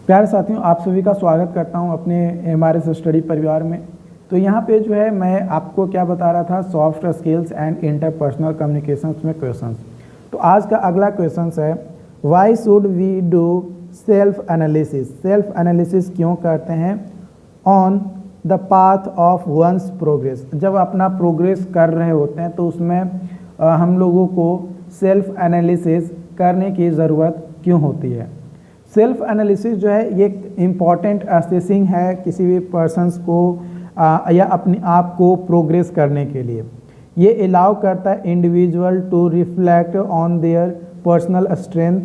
प्यारे साथियों, आप सभी का स्वागत करता हूं अपने एमआरएस स्टडी परिवार में। तो यहाँ पे जो है मैं आपको क्या बता रहा था, soft skills and interpersonal communications में क्वेश्चंस। तो आज का अगला क्वेश्चन है, why should we do self analysis. Self analysis क्यों करते हैं on the path of one's progress. जब अपना प्रोग्रेस कर रहे होते हैं तो उसमें हम लोगों को सेल्फ एनालिसिस करने की ज़रूरत क्यों होती है। सेल्फ एनालिसिस जो है ये एक इम्पॉर्टेंट असेसिंग है किसी भी पर्सन्स को या अपने आप को प्रोग्रेस करने के लिए। ये अलाउ करता है individual to reflect on their personal strength,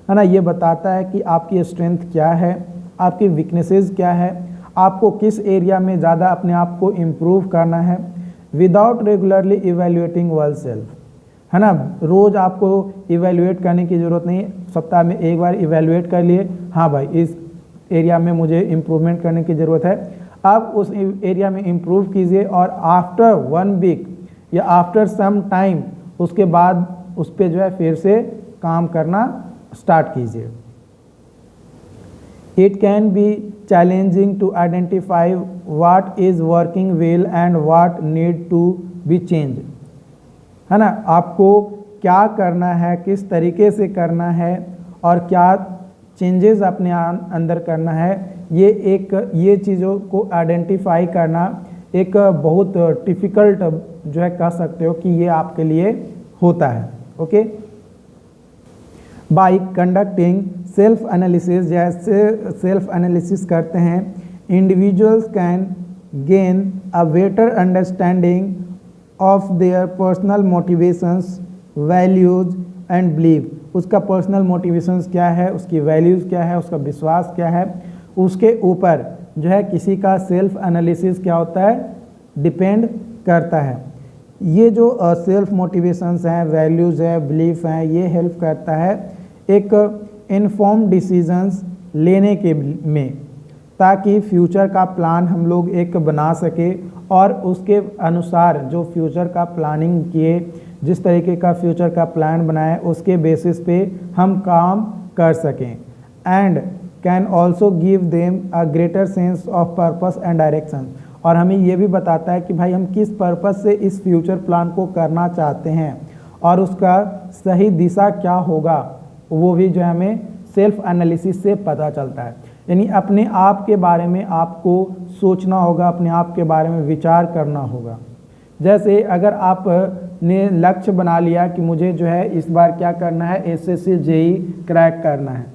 है ना। ये बताता है कि आपकी स्ट्रेंथ क्या है, आपकी वीकनेसेस क्या है, आपको किस एरिया में ज़्यादा अपने आप को इम्प्रूव करना है, without regularly evaluating one self, है ना। रोज़ आपको इवेल्युएट करने की ज़रूरत नहीं, सप्ताह में एक बार इवेल्युएट कर लिए, हाँ भाई इस एरिया में मुझे इम्प्रूवमेंट करने की ज़रूरत है। अब उस एरिया में इम्प्रूव कीजिए और आफ्टर 1 वीक या आफ्टर सम टाइम उसके बाद उस पर जो है फिर से काम करना स्टार्ट कीजिए। It can be challenging to identify what is working well and what need to be change, है ना। आपको क्या करना है, किस तरीके से करना है और क्या चेंजेस अपने अंदर करना है, ये चीज़ों को आइडेंटिफाई करना एक बहुत डिफ़िकल्ट जो है कह सकते हो कि ये आपके लिए होता है। Okay, bye conducting self analysis, जैसे सेल्फ एनालिसिस करते हैं individuals can gain a better understanding of their personal motivations, values and believe. उसका पर्सनल मोटिवेशंस क्या है, उसकी वैल्यूज़ क्या है, उसका विश्वास क्या है, उसके ऊपर जो है किसी का सेल्फ एनालिसिस क्या होता है, डिपेंड करता है। ये जो सेल्फ मोटिवेशंस हैं, वैल्यूज़ है, बिलीफ हैं, ये हेल्प करता है एक इन्फॉर्म डिसीजंस लेने के में, ताकि फ्यूचर का प्लान हम लोग एक बना सके और उसके अनुसार जो फ्यूचर का प्लानिंग किए, जिस तरीके का फ्यूचर का प्लान बनाए उसके बेसिस पे हम काम कर सकें। And can also give them a greater sense of purpose and direction. और हमें ये भी बताता है कि भाई हम किस पर्पस से इस फ्यूचर प्लान को करना चाहते हैं और उसका सही दिशा क्या होगा, वो भी जो है हमें सेल्फ एनालिसिस से पता चलता है। यानी अपने आप के बारे में आपको सोचना होगा, अपने आप के बारे में विचार करना होगा। जैसे अगर आप ने लक्ष्य बना लिया कि मुझे जो है इस बार क्या करना है, एसएससी जेई क्रैक करना है,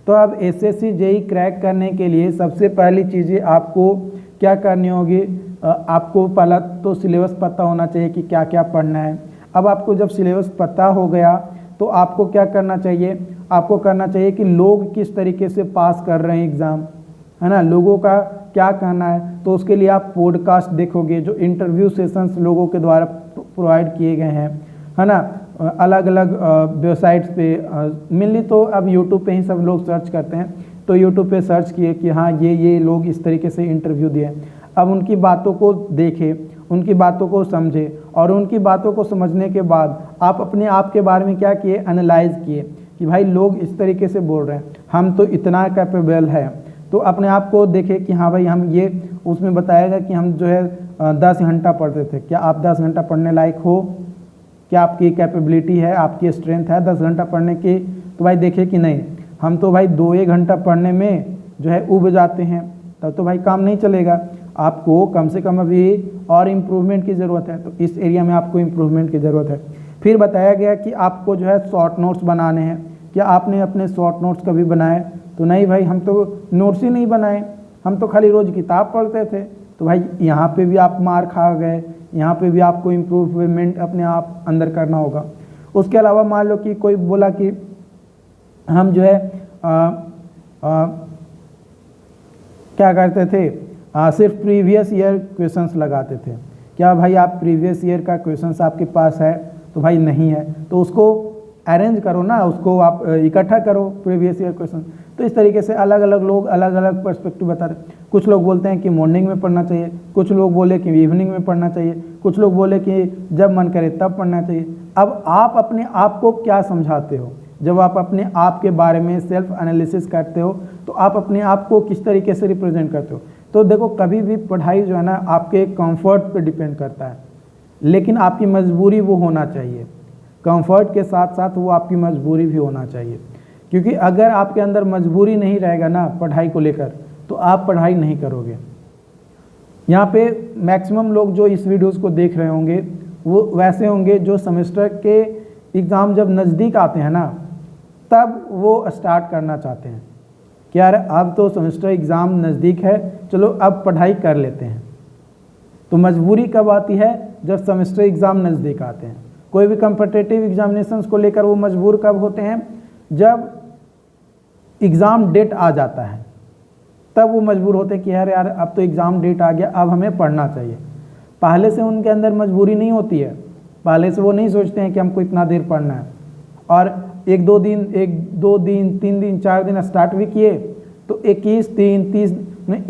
तो अब एसएससी जेई क्रैक करने के लिए सबसे पहली चीज़ें आपको क्या करनी होगी, आपको पहला तो सिलेबस पता होना चाहिए कि क्या क्या पढ़ना है। अब आपको जब सिलेबस पता हो गया तो आपको क्या करना चाहिए, आपको करना चाहिए कि लोग किस तरीके से पास कर रहे हैं एग्ज़ाम, है ना, लोगों का क्या कहना है। तो उसके लिए आप पॉडकास्ट देखोगे, जो इंटरव्यू सेशंस लोगों के द्वारा प्रोवाइड किए गए हैं, है ना, अलग अलग वेबसाइट्स पे। मेनली तो अब यूट्यूब पे ही सब लोग सर्च करते हैं, तो यूट्यूब पे सर्च किए कि हाँ ये लोग इस तरीके से इंटरव्यू दिए। अब उनकी बातों को देखें, उनकी बातों को समझे और उनकी बातों को समझने के बाद आप अपने आप के बारे में क्या किए, एनालाइज किए कि भाई लोग इस तरीके से बोल रहे हैं, हम तो इतना कैपेबल है। तो अपने आप को देखें कि हाँ भाई हम ये, उसमें बताएगा कि हम जो है 10 घंटा पढ़ते थे, क्या आप 10 घंटा पढ़ने लायक हो, क्या आपकी कैपेबिलिटी है, आपकी स्ट्रेंथ है 10 घंटा पढ़ने की। तो भाई देखे कि नहीं, हम तो भाई 2-1 घंटा पढ़ने में जो है उब जाते हैं, तब तो भाई काम नहीं चलेगा। आपको कम से कम अभी और इम्प्रूवमेंट की ज़रूरत है, तो इस एरिया में आपको इम्प्रूवमेंट की ज़रूरत है। फिर बताया गया कि आपको जो है शॉर्ट नोट्स बनाने हैं। क्या आपने अपने शॉर्ट नोट्स कभी बनाए, तो नहीं भाई हम तो नोट्स ही नहीं बनाए, हम तो खाली रोज़ किताब पढ़ते थे। तो भाई यहाँ पे भी आप मार खा गए, यहाँ पे भी आपको इम्प्रूवमेंट अपने आप अंदर करना होगा। उसके अलावा मान लो कि कोई बोला कि हम जो है क्या करते थे, सिर्फ प्रीवियस ईयर क्वेश्चंस लगाते थे। क्या भाई आप प्रीवियस ईयर का क्वेश्चंस आपके पास है, तो भाई नहीं है, तो उसको अरेंज करो ना, उसको आप इकट्ठा करो प्रीवियस ईयर क्वेश्चन। तो इस तरीके से अलग अलग लोग अलग अलग पर्सपेक्टिव बता रहे। कुछ लोग बोलते हैं कि मॉर्निंग में पढ़ना चाहिए, कुछ लोग बोले कि इवनिंग में पढ़ना चाहिए, कुछ लोग बोले कि जब मन करे तब पढ़ना चाहिए। अब आप अपने आप को क्या समझाते हो, जब आप अपने आप के बारे में सेल्फ एनालिसिस करते हो तो आप अपने आप को किस तरीके से रिप्रेजेंट करते हो। तो देखो कभी भी पढ़ाई जो है ना आपके कंफर्ट पे डिपेंड करता है, लेकिन आपकी मजबूरी वो होना चाहिए। कंफर्ट के साथ साथ वो आपकी मजबूरी भी होना चाहिए, क्योंकि अगर आपके अंदर मजबूरी नहीं रहेगा ना पढ़ाई को लेकर तो आप पढ़ाई नहीं करोगे। यहाँ पे मैक्सिमम लोग जो इस वीडियोस को देख रहे होंगे वो वैसे होंगे जो सेमेस्टर के एग्ज़ाम जब नज़दीक आते हैं ना तब वो स्टार्ट करना चाहते हैं कि यार अब तो सेमेस्टर एग्ज़ाम नज़दीक है, चलो अब पढ़ाई कर लेते हैं। तो मजबूरी कब आती है? जब सेमेस्टर एग्ज़ाम नज़दीक आते हैं। कोई भी कॉम्पिटिटिव एग्जामिनेशंस को लेकर वो मजबूर कब होते हैं? जब एग्ज़ाम डेट आ जाता है तब वो मजबूर होते हैं कि यार अब तो एग्ज़ाम डेट आ गया, अब हमें पढ़ना चाहिए। पहले से उनके अंदर मजबूरी नहीं होती है, पहले से वो नहीं सोचते हैं कि हमको इतना देर पढ़ना है, और एक दो दिन 3 दिन 4 दिन स्टार्ट भी किए तो 21, 3, 30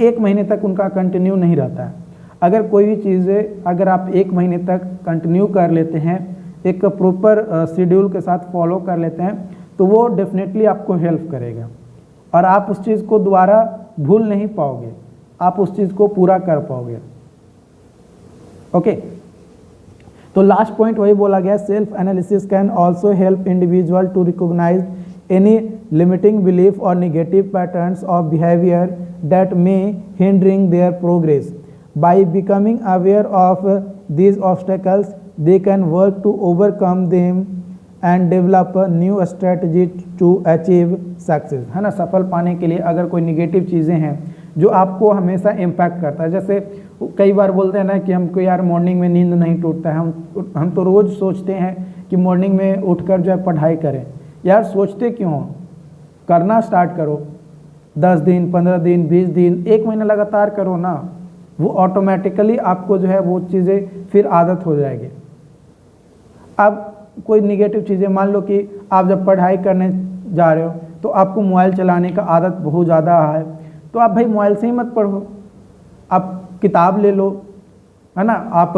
1 महीने तक उनका कंटिन्यू नहीं रहता है। अगर कोई भी चीज़ें अगर आप 1 महीने तक कंटिन्यू कर लेते हैं, एक प्रॉपर शेड्यूल के साथ फॉलो कर लेते हैं, तो वो डेफिनेटली आपको हेल्प करेगा और आप उस चीज़ को दोबारा भूल नहीं पाओगे, आप उस चीज़ को पूरा कर पाओगे। ओके, तो लास्ट पॉइंट वही बोला गया, self analysis can also help individual to recognise any limiting belief और negative patterns of behaviour that may hindering their progress. By becoming aware of these obstacles they can work to overcome them and develop new strategy to achieve success. है ना, सफल पाने के लिए अगर कोई negative चीज़ें हैं जो आपको हमेशा इम्पैक्ट करता है, जैसे कई बार बोलते हैं ना कि हमको यार मॉर्निंग में नींद नहीं टूटता है, हम तो रोज़ सोचते हैं कि मॉर्निंग में उठकर जो है पढ़ाई करें। यार सोचते क्यों हो? करना स्टार्ट करो, 10 दिन 15 दिन 20 दिन 1 महीना लगातार करो ना, वो ऑटोमेटिकली आपको जो है वो चीज़ें फिर आदत हो जाएगी। अब कोई निगेटिव चीज़ें, मान लो कि आप जब पढ़ाई करने जा रहे हो तो आपको मोबाइल चलाने का आदत बहुत ज़्यादा है, तो आप भाई मोबाइल से ही मत पढ़ो, आप किताब ले लो, है ना, आप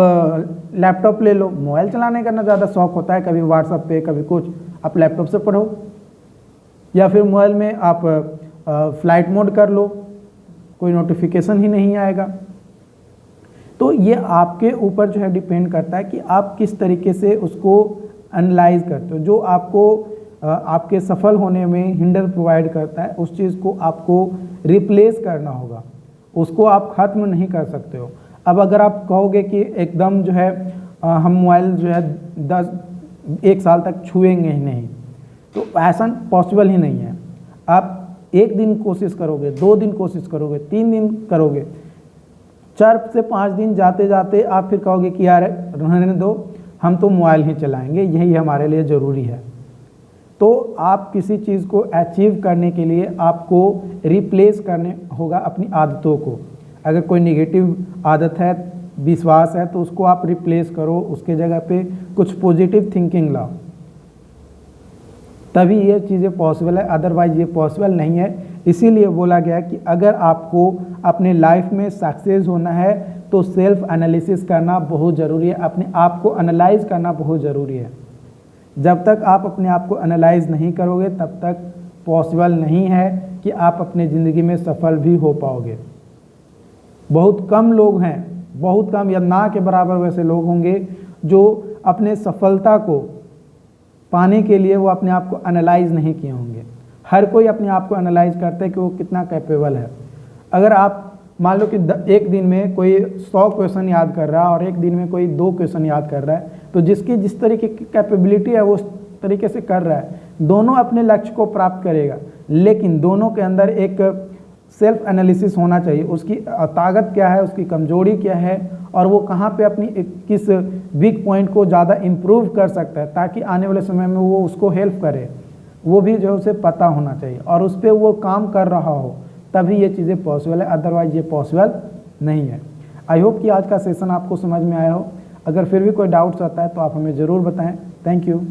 लैपटॉप ले लो। मोबाइल चलाने का ना ज़्यादा शौक होता है, कभी व्हाट्सएप पे कभी कुछ, आप लैपटॉप से पढ़ो, या फिर मोबाइल में आप फ्लाइट मोड कर लो, कोई नोटिफिकेशन ही नहीं आएगा। तो ये आपके ऊपर जो है डिपेंड करता है कि आप किस तरीके से उसको एनालाइज करते हो। जो आपको आपके सफल होने में हिंडर प्रोवाइड करता है उस चीज़ को आपको रिप्लेस करना होगा, उसको आप ख़त्म नहीं कर सकते हो। अब अगर आप कहोगे कि एकदम जो है हम मोबाइल जो है 1 साल तक छुएंगे ही नहीं, तो ऐसा पॉसिबल ही नहीं है। आप 1 दिन कोशिश करोगे, 2 दिन कोशिश करोगे, 3 दिन करोगे, 4 से 5 दिन जाते जाते आप फिर कहोगे कि यार रहने दो, हम तो मोबाइल ही चलाएंगे, यही हमारे लिए ज़रूरी है। तो आप किसी चीज़ को अचीव करने के लिए आपको रिप्लेस करने होगा अपनी आदतों को। अगर कोई नेगेटिव आदत है, विश्वास है, तो उसको आप रिप्लेस करो, उसके जगह पे कुछ पॉजिटिव थिंकिंग लाओ, तभी ये चीज़ें पॉसिबल है, अदरवाइज ये पॉसिबल नहीं है। इसीलिए बोला गया कि अगर आपको अपने लाइफ में सक्सेस होना है तो सेल्फ एनालिसिस करना बहुत ज़रूरी है, अपने आप को एनालाइज करना बहुत ज़रूरी है। जब तक आप अपने आप को एनालाइज नहीं करोगे तब तक पॉसिबल नहीं है कि आप अपने ज़िंदगी में सफल भी हो पाओगे। बहुत कम लोग हैं, बहुत कम या ना के बराबर वैसे लोग होंगे जो अपने सफलता को पाने के लिए वो अपने आप को एनालाइज नहीं किए होंगे। हर कोई अपने आप को एनालाइज करता है कि वो कितना कैपेबल है। अगर आप मान लो कि एक दिन में कोई 100 क्वेश्चन याद कर रहा है और एक दिन में कोई 2 क्वेश्चन याद कर रहा है, तो जिसकी जिस तरीके की कैपेबिलिटी है वो उस तरीके से कर रहा है, दोनों अपने लक्ष्य को प्राप्त करेगा, लेकिन दोनों के अंदर एक सेल्फ एनालिसिस होना चाहिए। उसकी ताकत क्या है, उसकी कमजोरी क्या है, और वो कहाँ पे अपनी किस वीक पॉइंट को ज़्यादा इम्प्रूव कर सकता है, ताकि आने वाले समय में वो उसको हेल्प करे, वो भी जो है उसे पता होना चाहिए और उस पर वो काम कर रहा हो, तभी ये चीज़ें पॉसिबल है, अदरवाइज ये पॉसिबल नहीं है। आई होप कि आज का सेशन आपको समझ में आया हो। अगर फिर भी कोई डाउट्स आता है तो आप हमें ज़रूर बताएं। Thank you.